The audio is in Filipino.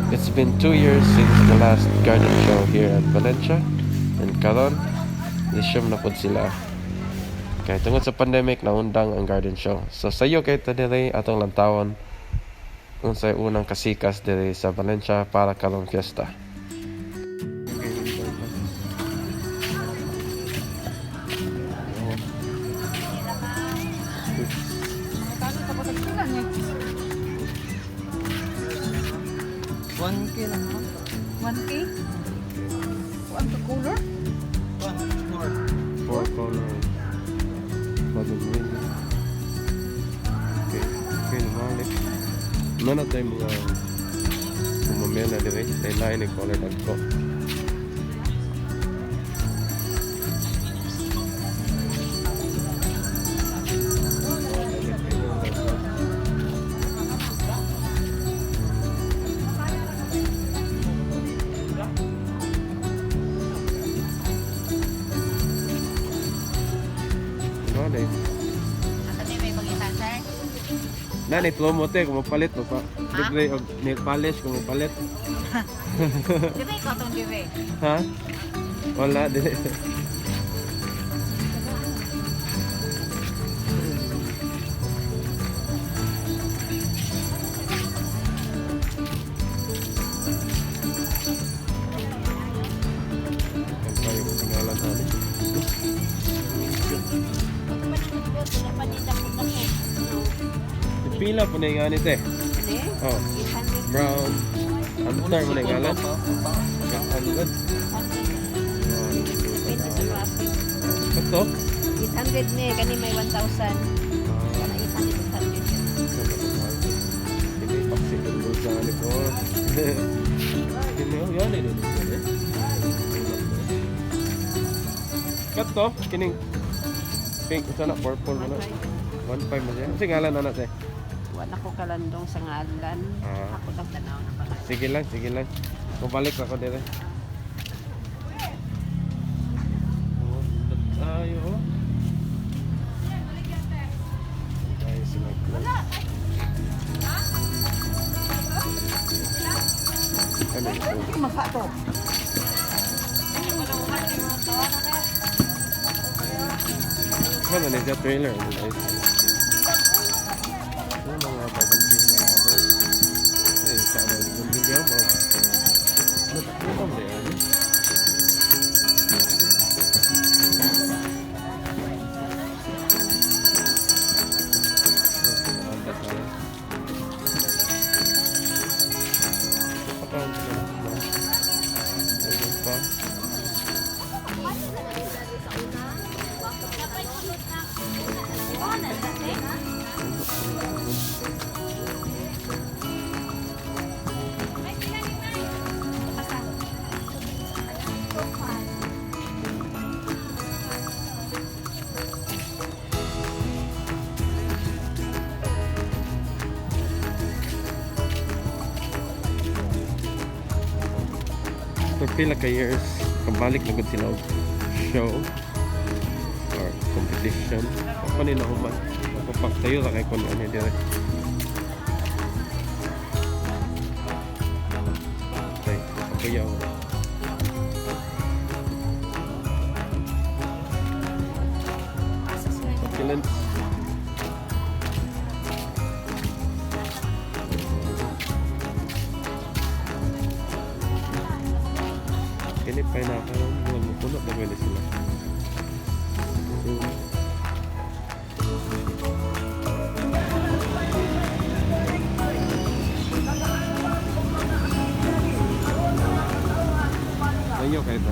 It's been 2 years since the last garden show here at Valencia, and karon resume na pod sila. Kaya tungod sa pandemic naundang ang garden show. So sayo kay diri atong lantawon unsay unang kasikas diri sa Valencia para karong fiesta. $1K lang mo. 1K? Ang color? Four color. Bagong win. Okay, namalik. Nana tayo mga mamela diri. Tayo lain yung color dagko. Ano may pagitan, sir? na ni promote kung mapalit mo pa. Libre og nail polish kung mapalit. Diba ikaw itong diba? Ha? Wala din. Pila po na yung ganit eh. Oh, brown. Ano star mo na yung galan? 800. Ito? 800 ni, kani may 1,000. Kana 800 yun. Hindi, paksi ko doon sa ganit ko. Hindi mo, yan eh. Kat to, kining pink, sana purple mo na. 1.5 mo siya. Kasi ngalan na natin. Wala ko kalandong sa ngalan. Ako lang tanaw na pala. Sige lang, sige lang. Mabalik ako dito. Tayo. Tayo sila. Ano ito? Hindi mafato. Ano na siya trailer? Mga pag-video na ako. Ay, sana yung video mo. Natakbo ba yan? For pila ka years, kabalik na gud sila og show or competition. Ako ni nahuman. Papaktayo ra kay kun ani dire. Okay, papayaw. Kilan kini pineapple buwan mo puno na pwede sila. Ayaw kahit na